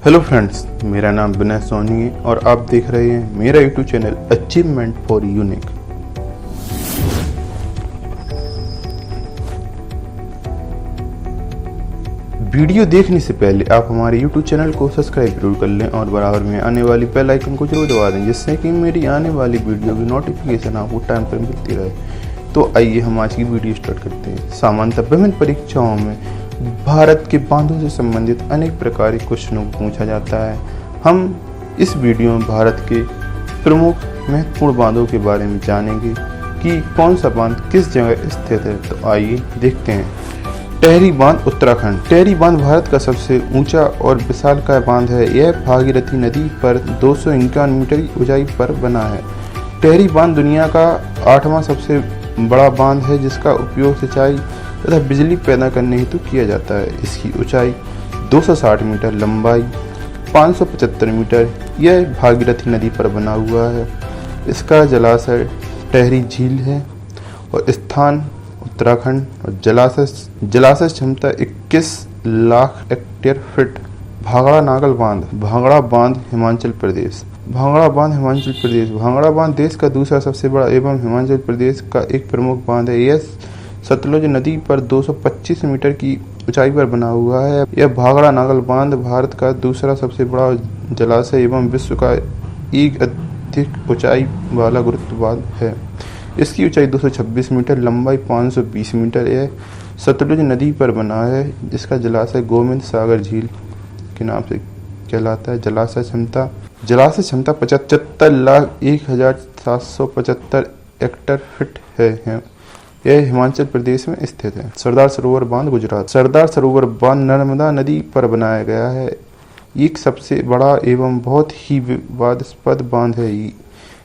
Hello friends, मेरा नाम विनय सोनी है और आप देख रहे हैं मेरा YouTube channel achievement for unique. Video देखने से पहले आप हमारे यूट्यूब चैनल को सब्सक्राइब जरूर कर लें और बराबर में आने वाली बेल आइकन को जरूर दबा दें, जिससे कि मेरी आने वाली वीडियो की नोटिफिकेशन आपको टाइम पर मिलती रहे। तो आइए हम आज की वीडियो स्टार्ट करते हैं। सामान्यतः विभिन्न परीक्षाओं में भारत के बांधों से संबंधित अनेक प्रकार के क्वेश्चनों को पूछा जाता है। हम इस वीडियो में भारत के प्रमुख महत्वपूर्ण बांधों के बारे में जानेंगे कि कौन सा बांध किस जगह स्थित है। तो आइए देखते हैं। टेहरी बांध उत्तराखंड। टेहरी बांध भारत का सबसे ऊंचा और विशालकाय बांध है। यह भागीरथी नदी पर 251 मीटर की ऊंचाई पर बना है। टेहरी बांध दुनिया का 8वां सबसे बड़ा बांध है, जिसका उपयोग सिंचाई तथा बिजली पैदा करने हेतु किया जाता है। इसकी ऊंचाई 260 मीटर, लंबाई 575 मीटर। यह भागीरथी नदी पर बना हुआ है। इसका जलाशय टेहरी झील है और स्थान उत्तराखंड। और जलाशय क्षमता 21 लाख हेक्टेयर फीट। भांगड़ा नागल बांध। भांगड़ा बांध हिमाचल प्रदेश। भांगड़ा बांध हिमाचल प्रदेश। भांगड़ा बांध देश का दूसरा सबसे बड़ा एवं हिमाचल प्रदेश का एक प्रमुख बांध है। यह सतलुज नदी पर 225 मीटर की ऊंचाई पर बना हुआ है। यह भांगड़ा नागल बांध भारत का दूसरा सबसे बड़ा जलाशय एवं विश्व का एक अधिक ऊंचाई वाला गुरुत्व बांध है। इसकी ऊंचाई 226 मीटर, लंबाई 520 मीटर। यह सतलुज नदी पर बना है, जिसका जलाशय गोविंद सागर झील के नाम से कहलाता है। जलाशय क्षमता 75,01,775 हेक्टेयर फीट है। यह हिमाचल प्रदेश में स्थित है। सरदार सरोवर बांध गुजरात। सरदार सरोवर बांध नर्मदा नदी पर बनाया गया है। एक सबसे बड़ा एवं बहुत ही विवादास्पद बांध है।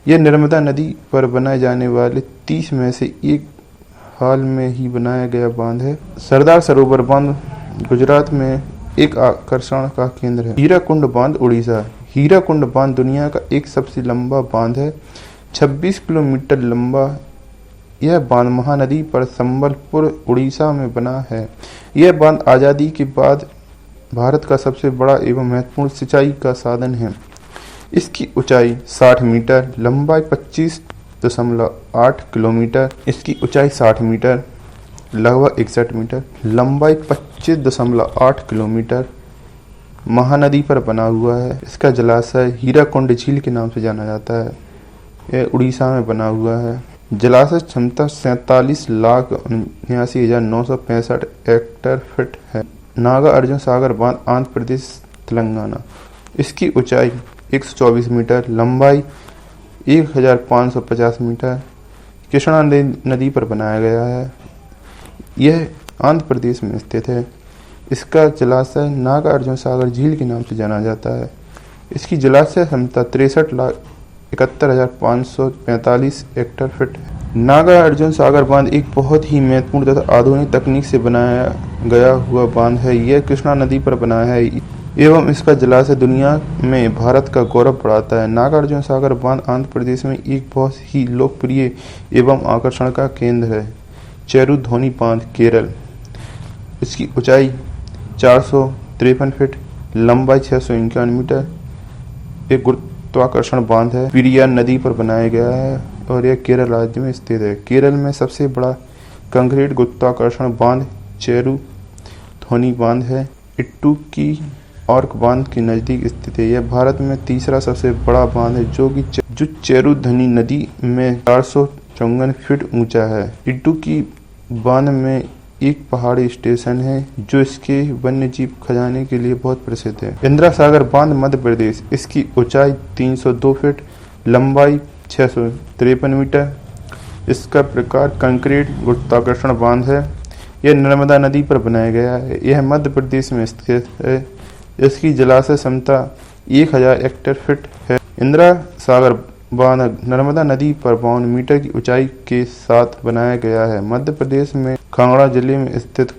यह नर्मदा नदी पर बनाए जाने वाले 30 में से एक हाल में ही बनाया गया बांध है। सरदार सरोवर बांध गुजरात में एक आकर्षण का केंद्र है। हीराकुंड बांध उड़ीसा। हीराकुंड बांध दुनिया का एक सबसे लंबा बांध है, 26 किलोमीटर लंबा। यह बांध महानदी पर संबलपुर उड़ीसा में बना है। यह बांध आजादी के बाद भारत का सबसे बड़ा एवं महत्वपूर्ण सिंचाई का साधन है। इसकी ऊंचाई 60 मीटर, लंबाई 25.8 किलोमीटर। इसकी ऊंचाई 60 मीटर, लगभग 61 मीटर, लंबाई 25.8 किलोमीटर। महानदी पर बना हुआ है। इसका जलाशय हीराकुंड झील के नाम से जाना जाता है। यह उड़ीसा में बना हुआ है। जलाशय क्षमता 47,79,965 हेक्टेयर फीट है। नागा अर्जुन सागर बांध आंध्र प्रदेश तेलंगाना। इसकी ऊंचाई 124 मीटर, लंबाई 1,550 मीटर। कृष्णा नदी पर बनाया गया है। यह आंध्र प्रदेश में स्थित है। इसका जलाशय नागा अर्जुन सागर झील के नाम से जाना जाता है। इसकी जलाशय क्षमता 63,71,545 हेक्टेयर फीट है। नागा अर्जुन सागर बांध एक बहुत ही महत्वपूर्ण तथा आधुनिक तकनीक से बनाया गया हुआ बांध है। यह कृष्णा नदी पर बना है एवं इसका जलाशय दुनिया में भारत का गौरव बढ़ाता है। नागार्जुन सागर बांध आंध्र प्रदेश में एक बहुत ही लोकप्रिय एवं आकर्षण का केंद्र है। चेरुधोनी बांध केरल। इसकी ऊंचाई 453 फीट, लंबाई 651 मीटर। एक गुरुत्वाकर्षण बांध है। पेरियार नदी पर बनाया गया है और यह केरल राज्य में स्थित है। केरल में सबसे बड़ा कंक्रीट गुरुत्वाकर्षण बांध चेरुधोनी बांध है। इट्टुक्की ऑर्क बांध के नजदीक स्थित है। यह भारत में तीसरा सबसे बड़ा बांध है, जो चेरुधोनी नदी में 454 फीट ऊंचा है। इट्टुक्की बांध में एक पहाड़ी स्टेशन है, जो इसके वन्यजीव खजाने के लिए बहुत प्रसिद्ध है। इंदिरा सागर बांध मध्य प्रदेश। इसकी ऊंचाई 302 फीट, लंबाई 653 मीटर। इसका प्रकार कंक्रीट गुरुत्वाकर्षण बांध है। यह नर्मदा नदी पर बनाया गया है। यह मध्य प्रदेश में स्थित है। इसकी जलाशय क्षमता 1000 हेक्टेयर फीट है। इंदिरा सागर बांध नर्मदा नदी पर 52 मीटर की ऊंचाई के साथ बनाया गया है। मध्य प्रदेश में कांगड़ा जिले में स्थित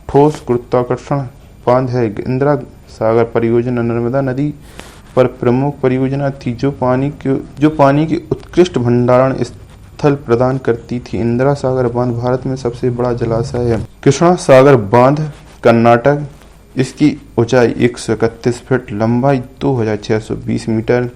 ठोस गुरुत्वाकर्षण बांध है। इंदिरा सागर परियोजना नर्मदा नदी पर प्रमुख परियोजना थी, जो पानी के उत्कृष्ट भंडारण स्थल प्रदान करती थी। इंदिरा सागर बांध भारत में सबसे बड़ा जलाशय है। कृष्णा सागर बांध कर्नाटक। इसकी ऊंचाई 131 फीट, लंबाई 2620 मीटर।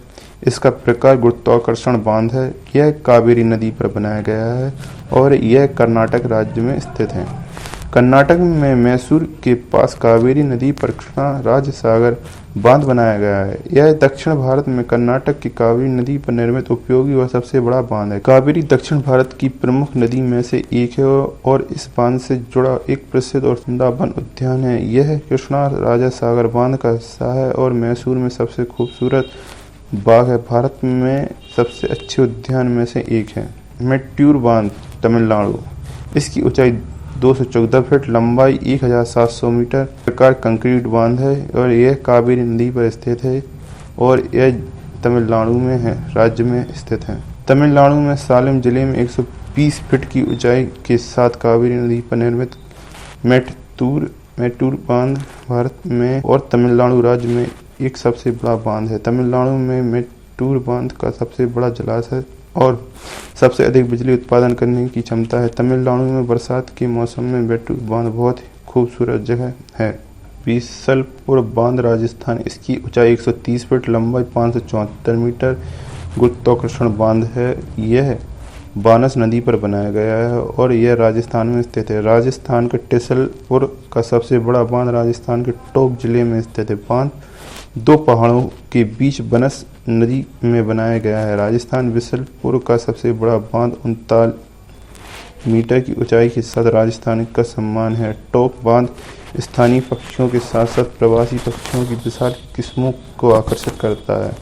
इसका प्रकार गुरुत्वाकर्षण बांध है। यह कावेरी नदी पर बनाया गया है और यह कर्नाटक राज्य में स्थित है। कर्नाटक में मैसूर के पास कावेरी नदी पर कृष्णा राज्य सागर बांध बनाया गया है। यह दक्षिण भारत में कर्नाटक की कावेरी नदी पर निर्मित उपयोगी और सबसे बड़ा बांध है। कावेरी दक्षिण भारत की प्रमुख नदी में से एक है और इस बांध से जुड़ा एक प्रसिद्ध और वृंदावन उद्यान है। यह कृष्णा राजा सागर बांध का हिस्सा है और मैसूर में सबसे खूबसूरत बाग है। भारत में सबसे अच्छे उद्यान में से एक है। मेट्टूर बांध, तमिलनाडु। इसकी ऊंचाई 214 फीट, लंबाई 1700 मीटर। प्रकार कंक्रीट बांध है और यह कावेरी नदी पर स्थित है और यह तमिलनाडु में है, राज्य में स्थित है। तमिलनाडु में सालेम जिले में 120 फीट की ऊंचाई के साथ कावेरी नदी पर निर्मित मेट्टूर बांध भारत में और तमिलनाडु राज्य में एक सबसे बड़ा बांध है। तमिलनाडु में मेट्टूर बांध का सबसे बड़ा जलाशय और सबसे अधिक बिजली उत्पादन करने की क्षमता है। तमिलनाडु में बरसात के मौसम में मेट्टूर बांध बहुत ही खूबसूरत जगह है। बीसलपुर बांध, राजस्थान। इसकी ऊंचाई 130 फीट, लंबाई 574 मीटर। गुरुत्वाकर्षण बांध है। यह बानस नदी पर बनाया गया है और यह राजस्थान में स्थित है। राजस्थान के बीसलपुर का सबसे बड़ा बांध राजस्थान के टोंक जिले में स्थित है। बांध दो पहाड़ों के बीच बनस नदी में बनाया गया है। राजस्थान बीसलपुर का सबसे बड़ा बांध 39 मीटर की ऊंचाई के साथ राजस्थान का सम्मान है। टोंक बांध स्थानीय पक्षियों के साथ साथ प्रवासी पक्षियों की विशाल किस्मों को आकर्षित करता है।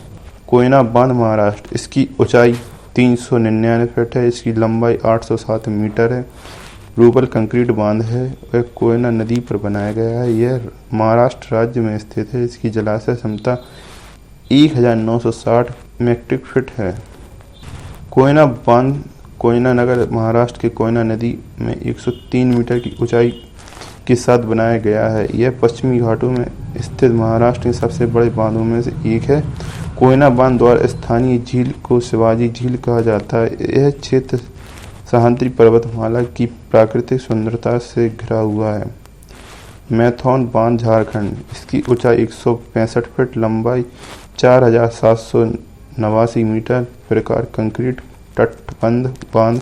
कोयना बांध, महाराष्ट्र। इसकी ऊंचाई 399 फीट है। इसकी लंबाई 807 मीटर है। रूबल कंक्रीट बांध है। वह कोयना नदी पर बनाया गया है। यह महाराष्ट्र राज्य में स्थित है। इसकी जलाशय क्षमता 1960 मीट्रिक फीट है। कोयना बांध कोयना नगर, महाराष्ट्र के कोयना नदी में 103 मीटर की ऊंचाई के साथ बनाया गया है। यह पश्चिमी घाटों में स्थित महाराष्ट्र के सबसे बड़े बांधों में से एक है। कोयना बांध द्वारा स्थानीय झील को शिवाजी झील कहा जाता है। यह क्षेत्र सह्याद्री पर्वतमाला की प्राकृतिक सुंदरता से घिरा हुआ है। मैथौन बांध, झारखंड। इसकी ऊंचाई 165 फीट, लंबाई 4789 मीटर। प्रकार कंक्रीट तटबंध बांध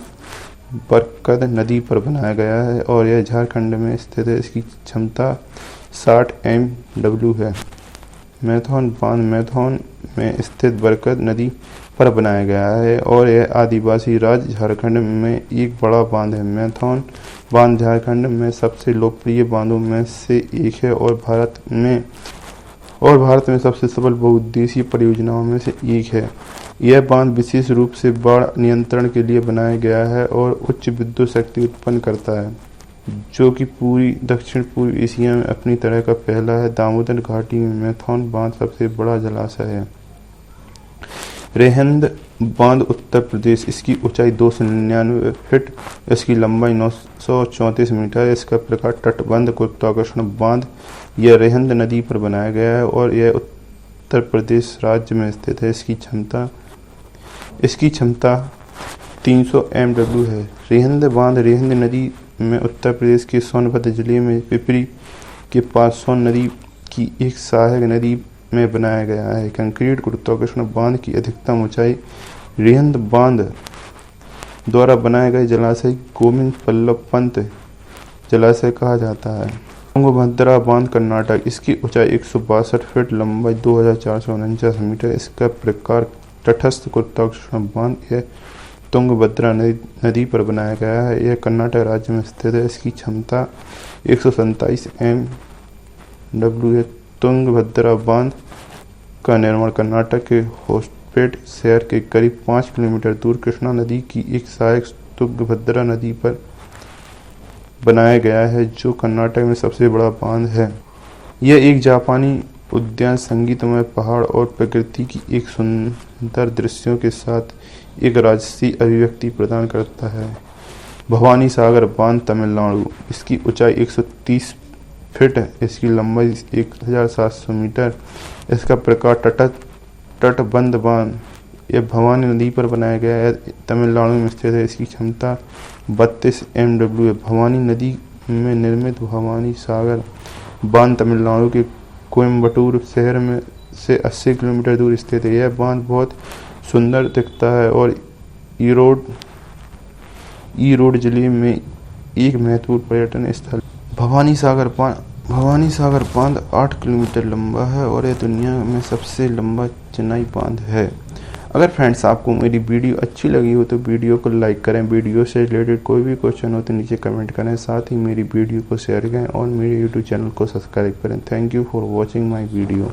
बरकत नदी पर बनाया गया है और यह झारखंड में स्थित है। इसकी क्षमता 60 MW है। मैथौन बांध मैथौन में स्थित बरकत नदी पर बनाया गया है और यह आदिवासी राज्य झारखंड में एक बड़ा बांध है। मैथौन बांध झारखंड में सबसे लोकप्रिय बांधों में से एक है और भारत में सबसे सफल बहुउद्देशीय परियोजनाओं में से एक है। यह बांध विशेष रूप से बाढ़ नियंत्रण के लिए बनाया गया है और उच्च विद्युत शक्ति उत्पन्न करता है, जो कि पूरी दक्षिण पूर्व एशिया में अपनी तरह का पहला है। दामोदर घाटी में मैथौन बांध सबसे बड़ा जलाशय है। रेहंद बांध, उत्तर प्रदेश। इसकी ऊंचाई 299 फीट, इसकी लंबाई 934 मीटर। इसका प्रकार तटबंध गुरुत्वाकर्षण बांध। यह रेहंद नदी पर बनाया गया है और यह उत्तर प्रदेश राज्य में स्थित है। इसकी क्षमता 300 MW है। रेहंद बांध रेहंद नदी में उत्तर प्रदेश के सोनभद्र जिले में पिपरी के पास सोन नदी की एक सहायक नदी में बनाया गया है। कंक्रीट गुरुत्वाकर्षण बांध की अधिकतम ऊंचाई। रेहंद बांध द्वारा बनाए गए जलाशय गोविंद बल्लभ पंत जलाशय कहा जाता है। तुंगभद्रा बांध, कर्नाटक। इसकी ऊंचाई 162 फीट, लंबाई 2449 मीटर। इसका प्रकार तटस्थ गुरुत्वाकर्षण बांध। यह तुंगभद्रा नदी पर बनाया गया है। यह कर्नाटक राज्य में स्थित है। इसकी क्षमता 127 MW है। तुंगभद्रा बांध का निर्माण कर्नाटक के होसपेट शहर के करीब 5 किलोमीटर दूर कृष्णा नदी की एक सहायक तुंगभद्रा नदी पर बनाया गया है, जो कर्नाटक में सबसे बड़ा बांध है। यह एक जापानी उद्यान संगीतमय पहाड़ और प्रकृति की एक सुंदर दृश्यों के साथ एक राजसी अभिव्यक्ति प्रदान करता है। भवानी सागर बांध, तमिलनाडु। इसकी ऊंचाई 130 फीट है। इसकी लंबाई 1700 मीटर। इसका प्रकार तटबंध बांध। यह भवानी नदी पर बनाया गया है, तमिलनाडु में स्थित है। इसकी क्षमता 32 MW है। भवानी नदी में निर्मित भवानी सागर बांध तमिलनाडु के कोयम्बटूर शहर में से 80 किलोमीटर दूर स्थित है। यह बांध बहुत सुंदर दिखता है और ईरोड जिले में एक महत्वपूर्ण पर्यटन स्थल। भवानी सागर बांध 8 किलोमीटर लंबा है और यह दुनिया में सबसे लंबा चिनाई बांध है। अगर फ्रेंड्स आपको मेरी वीडियो अच्छी लगी हो तो वीडियो को लाइक करें। वीडियो से रिलेटेड कोई भी क्वेश्चन हो तो नीचे कमेंट करें। साथ ही मेरी वीडियो को शेयर करें और मेरे यूट्यूब चैनल को सब्सक्राइब करें। Thank you for watching my video.